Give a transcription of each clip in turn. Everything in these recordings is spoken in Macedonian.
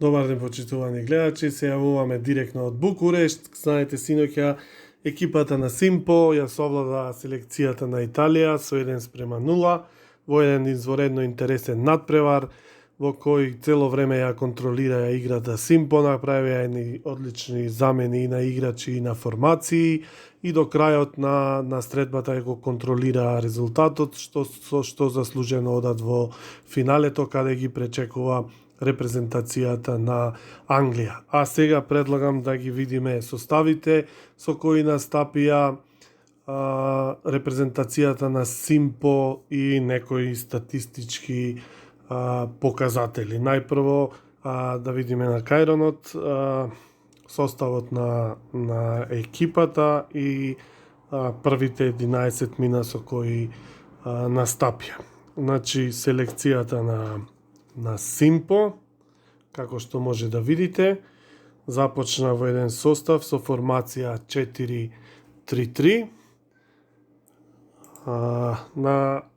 Добар ден, почитувани гледачи. Се јавуваме директно од Букурешт. Знаете, синоќа екипата на Симпо ја совлада селекцијата на Италија со 1:0 во еден изворедно интересен надпревар во кој цело време ја контролира играта Симпо, направија едни одлични замени и на играчи и на формации и до крајот на средбата го контролира резултатот што заслужено одат во финалето каде ги пречекува репрезентацијата на Англија. А сега предлагам да ги видиме составите со кои настапија репрезентацијата на Симпо и некои статистички показатели. Најпрво да видиме на кајронот составот на екипата и првите 11 мина со кои настапија. Значи, селекцијата на Симпо, како што може да видите, започна во еден состав со формација 4-3-3.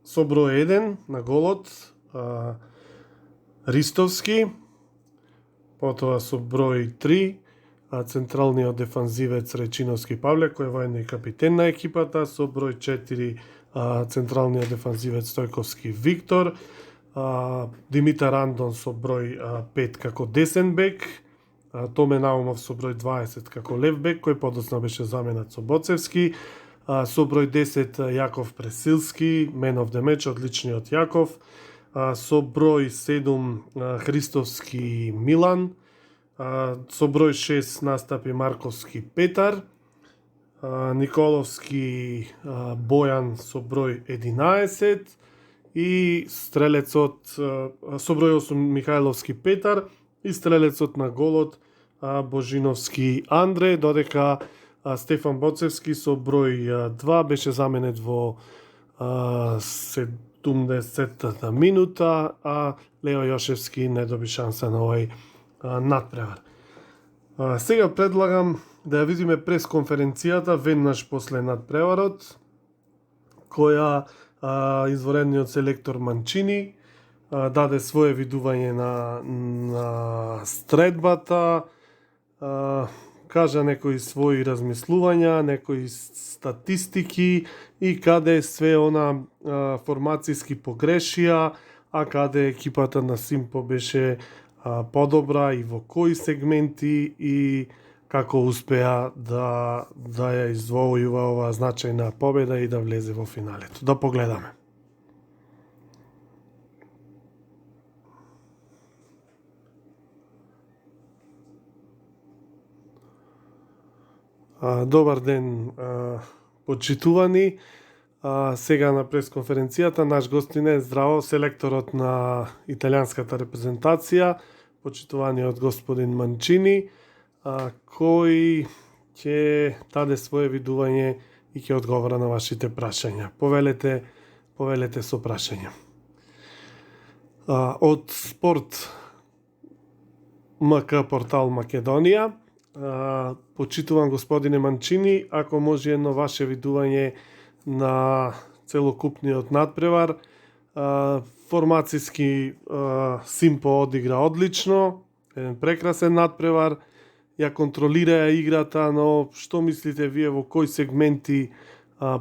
Со број 1 на голот Ристовски, потоа со број 3 централниот дефанзивец Речиновски Павле, кој е воено и капитен на екипата, со број 4 централниот дефанзивец Стојковски Виктор, Димитар Андон со број 5 како десен бек, Томе Наумов со број 20 како лев бек, кој подоцна беше заменет со Боцевски, со број 10 Јаков Пресилски, man of the match, одличниот Јаков, со број 7 Христовски Милан, со број 6 настапи Марковски Петар, Николовски Бојан со број 11 и стрелецот со број 8 Михајловски Петар и стрелецот на голот Божиновски Андре, додека Стефан Боцевски со број 2 беше заменет во 70-та минута, а Лео Јошевски не доби шанса на овој надпревар. Сега предлагам да ја видиме пресконференцијата веднаш после надпреварот, која изворедниот селектор Манчини даде свое видување на стредбата, кажа некои своји размислувања, некои статистики и каде све она формацијски погрешија, а каде екипата на Симпо беше подобра и во кои сегменти и како успеа да ја извојува оваа значајна победа и да влезе во финалето. Да погледаме. Добар ден, почитувани. Сега на пресконференцијата наш гостин е здраво селекторот на италијанската репрезентација, почитуваниот господин Манчини, кој ќе даде свое видување и ќе одговора на вашите прашања. Повелете со прашања. Од Спорт МК портал Македонија, почитуван господине Манчини, ако може едно ваше видување на целокупниот надпревар. Формацијски Симпо одигра одлично, еден прекрасен надпревар, ја контролира играта, но што мислите вие во кои сегменти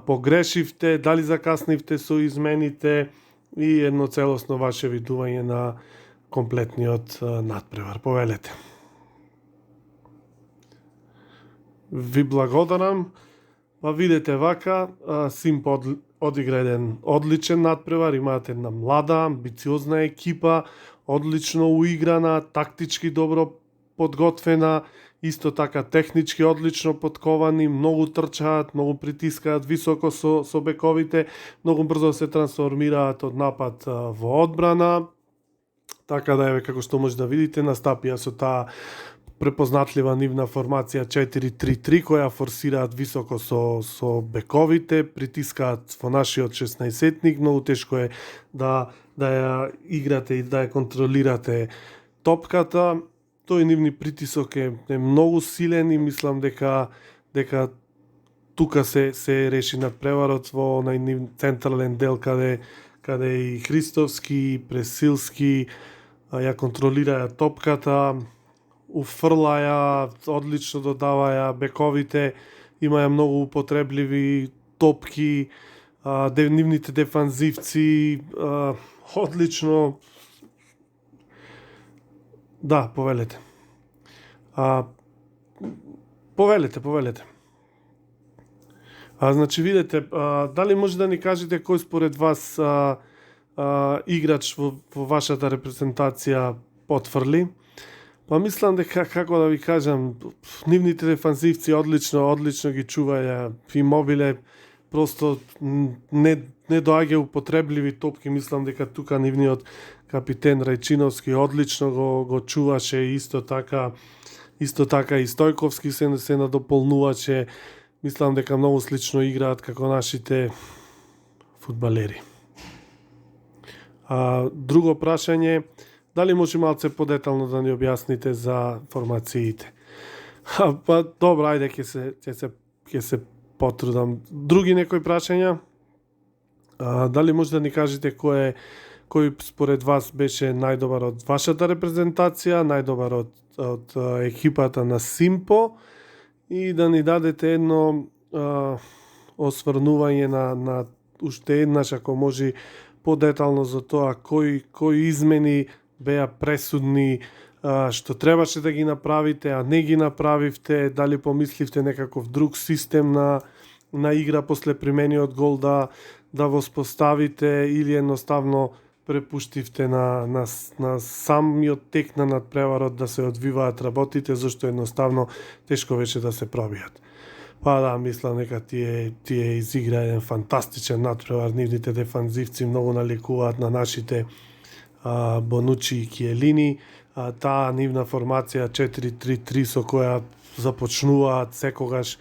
погрешивте, дали закаснивте со измените и едно целосно ваше видување на комплетниот надпревар. Повелете. Ви благодарам. Па видете вака, Симпо одигра еден одличен надпревар, имаат една млада, амбициозна екипа, одлично уиграна, тактички добро подготвена, исто така технички одлично подковани, многу трчаат, многу притискаат високо со бековите, многу брзо се трансформираат од напад во одбрана. Така да еве како што може да видите, настапија со таа препознатлива нивна формација 4-3-3, која форсираат високо со бековите, притискаат во нашиот 16-тник, многу тешко е да ја играте и да ја контролирате топката. Тој нивни притисок е многу силен и мислам дека тука се реши надпреварот во онај нив централен дел каде и Христовски и Пресилски ја контролираат топката, уфрлаја, одлично додаваја бековите, имаја многу употребливи топки, нивните дефанзивци, одлично. Да, повелете. Повелете. Значи, видете, дали може да ни кажете кој според вас играч во вашата репрезентација потфрли? Па мислам дека, како да ви кажам, нивните дефанзивци одлично ги чуваја. Имобиле просто не доаѓа употребливи топки, мислам дека тука нивниот капитен Рајчиновски одлично го чуваше, исто така и Стојковски се надополнуваше. Мислам дека многу слично играат како нашите фудбалери. Друго прашање, дали може малце подетално да ни објасните за формациите? Па добро, ајде ќе се потрудам. Други некои прашања? Дали може да ни кажете кој според вас беше најдобар од вашата репрезентација, најдобар од екипата на Симпо, и да ни дадете едно осврнување на уште еднаш, ако може, подетално за тоа кои измени беа пресудни, што требаше да ги направите, а не ги направивте, дали помисливте некаков друг систем на игра после примениот гол да воспоставите, или едноставно препуштивте на самиот тек на надпреварот да се одвиваат работите, зашто едноставно тешко беше да се пробијат. Па да, мислам дека тие изигра еден фантастичен надпревар, нивните дефанзивци многу наликуваат на нашите Бонучи и Киелини. Таа нивна формација 4-3-3 со која започнуваат секогаш,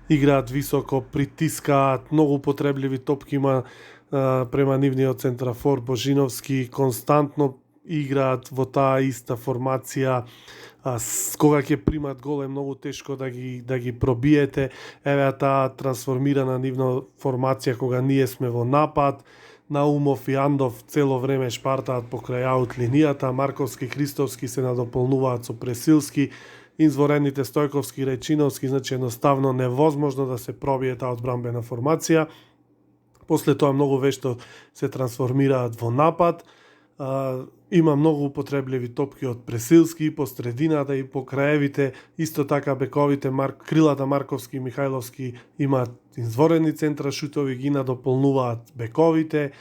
играат високо, притискаат, многу потребливи топки има према нивниот центрафор Божиновски, константно играат во таа иста формација. Кога ќе примат гол е многу тешко да ги пробиете. Еве таа трансформирана нивна формација кога ние сме во напад. Наумов и Андов цело време шпартаат покрај аут линијата, Марковски, Христовски се надополнуваат со Пресилски, изворените Стојковски и Рајчиновски, значи едноставно невозможно да се пробие таа одбранбена формација. После тоа многу вешто се трансформираат во напад. Има многу употребливи топки од Пресилски и по средината и по краевите, исто така бековите крилата Марковски и Михајловски имаат изворени центрашутови, ги надополнуваат бековите.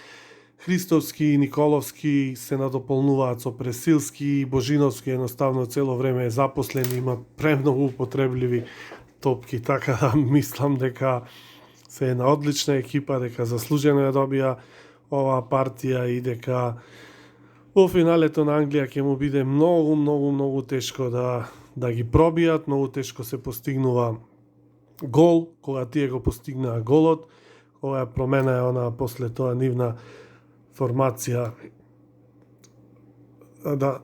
Христовски и Николовски се надополнуваат со Пресилски, Божиновски едноставно цело време е запослен, има премногу употребливи топки, така да мислам дека се една одлична екипа, дека заслужено ја добија оваа партија и дека во финалето на Англија ќе му биде многу тешко да ги пробијат, многу тешко се постигнува гол, кога тие го постигнаа голот, кога ја промена она после тоа нивна формација.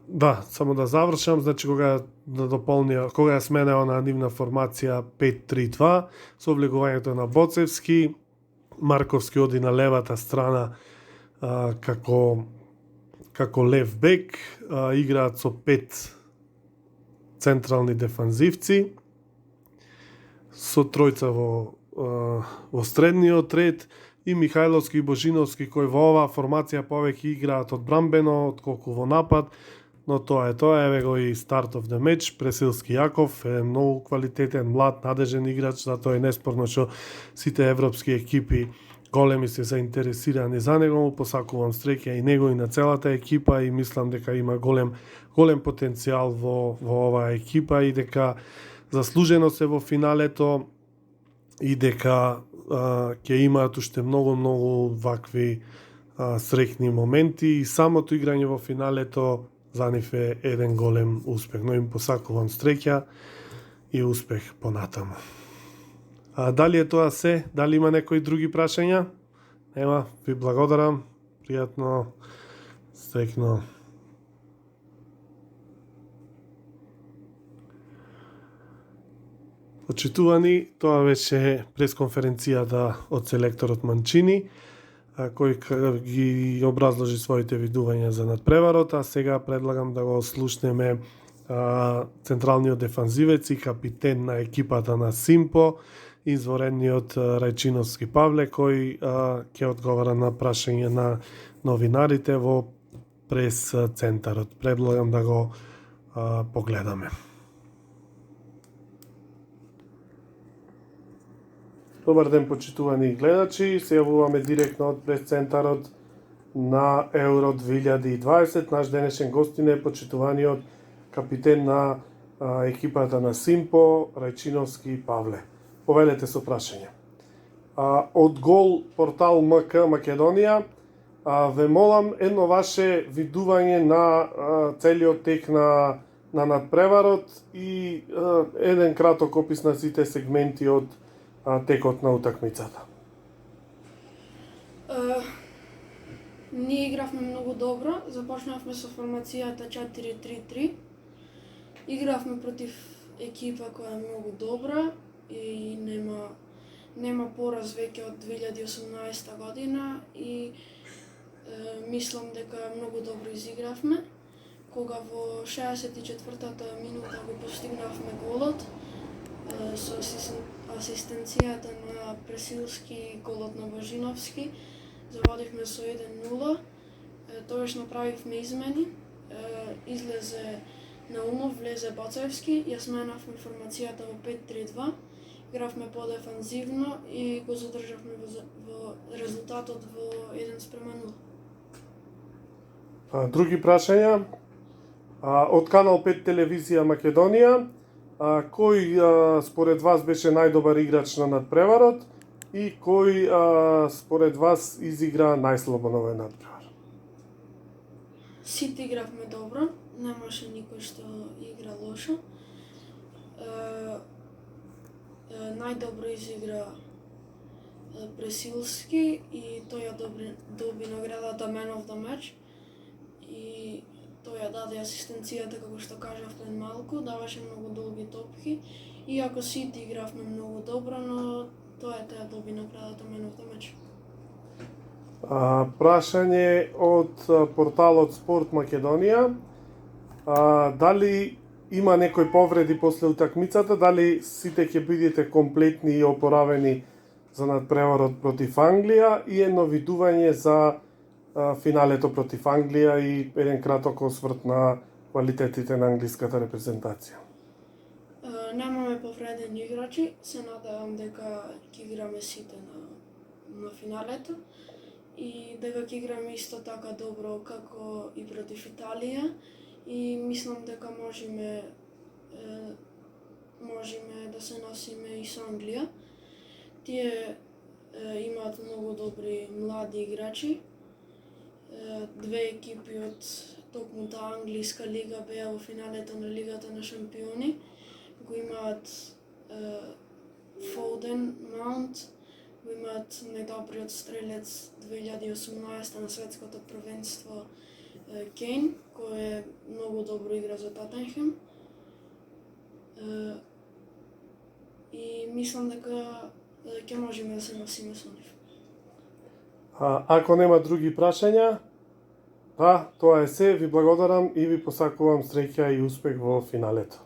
Да, само да завршам, значи кога ја смена она нивна формација 5-3-2 со влегувањето на Боцевски, Марковски оди на левата страна како лев бек, играат со 5 централни дефанзивци, со тројца во средниот ред и Михајловски и Божиновски, кои во оваа формација повеќе играат одбранбено отколку во напад, но тоа е тоа. Еве го и start of the match. Пресилски Јаков е многу квалитетен, млад, надежен играч, затоа е неспорно што сите европски екипи големи се заинтересирани за него. Му посакувам среќа и него и на целата екипа и мислам дека има голем потенцијал во оваа екипа и дека заслужено се во финалето и дека ќе имаат уште многу вакви среќни моменти и самото играње во финалето за нив е еден голем успех. Но им посакувам среќа и успех понатаму. Дали е тоа се? Дали има некои други прашања? Нема. Ви благодарам. Пријатно. Среќно. Почитувани, тоа беше пресконференцијата од селекторот Манчини, кој ги образложи своите видувања за надпреварот, а сега предлагам да го слушнеме централниот дефанзивец и капитен на екипата на Симпо, изворениот Рајчиновски Павле, кој ќе одговара на прашање на новинарите во прес центарот. Предлагам да го погледаме. Добар ден, почитувани гледачи. Се јавуваме директно од прес центарот на Евро 2020. Наш денешен гостин е почитуваниот капитен на екипата на Симпо, Рајчиновски Павле. Повелете со прашање. Од Гол портал МК Македонија, ве молам едно ваше видување на целиот тек на надпреварот и еден краток опис на сите сегменти од текот на утакмицата. Ние игравме многу добро, започнавме со формацијата 4-3-3. Игравме против екипа која е многу добра и нема пораз веќе од 2018 година и мислам дека многу добро изигравме. Кога во 64-та минута го постигнавме голот со асистенцијата на Пресилски и голот на Божиновски, заводивме со 1-0. Тогаш направивме измени, излезе Наумов, влезе Бацевски, ја сменавме формацијата во 5-3-2, игравме подефанзивно и го задржавме во резултатот во 1:0. Други прашања? Од Канал 5 телевизија Македонија, кој според вас беше најдобар играч на надпреварот и кој според вас изигра најслабо на овој надпревар? Сите игравме добро, немаше никој што игра лошо. Најдобро изигра Пресилски и тој ја доби наградата Man of the Match и тој ја даде асистенцијата, како што кажав пред малку, даваше многу долги топки, иако сите игравме многу добро, но тој доби наградата Man of the Match. Прашање од порталот Спорт Македонија. Дали има некои повреди после утакмицата, дали сите ќе бидете комплетни и опоравени за надпреварот против Англија и едно видување за финалето против Англија и еден краток осврт на квалитетите на англиската репрезентација. Немаме повредени играчи, се надевам дека ќе играме сите на финалето и дека ќе играме исто така добро како и против Италија и мислам дека можеме да се носиме и со Англија. Тие имаат многу добри млади играчи. Две екипи од токму таа англиска лига беа во финалето на Лигата на шампиони. Го имаат Фоден, Маунт, го имаат најдобриот стрелец 2018 на светското првенство Кейн, кој е многу добро игра за Тоттенхем. И мислам дека ќе можеме да се носиме со нив. Ако нема други прашања, тоа е се. Ви благодарам и ви посакувам среќа и успех во финалето.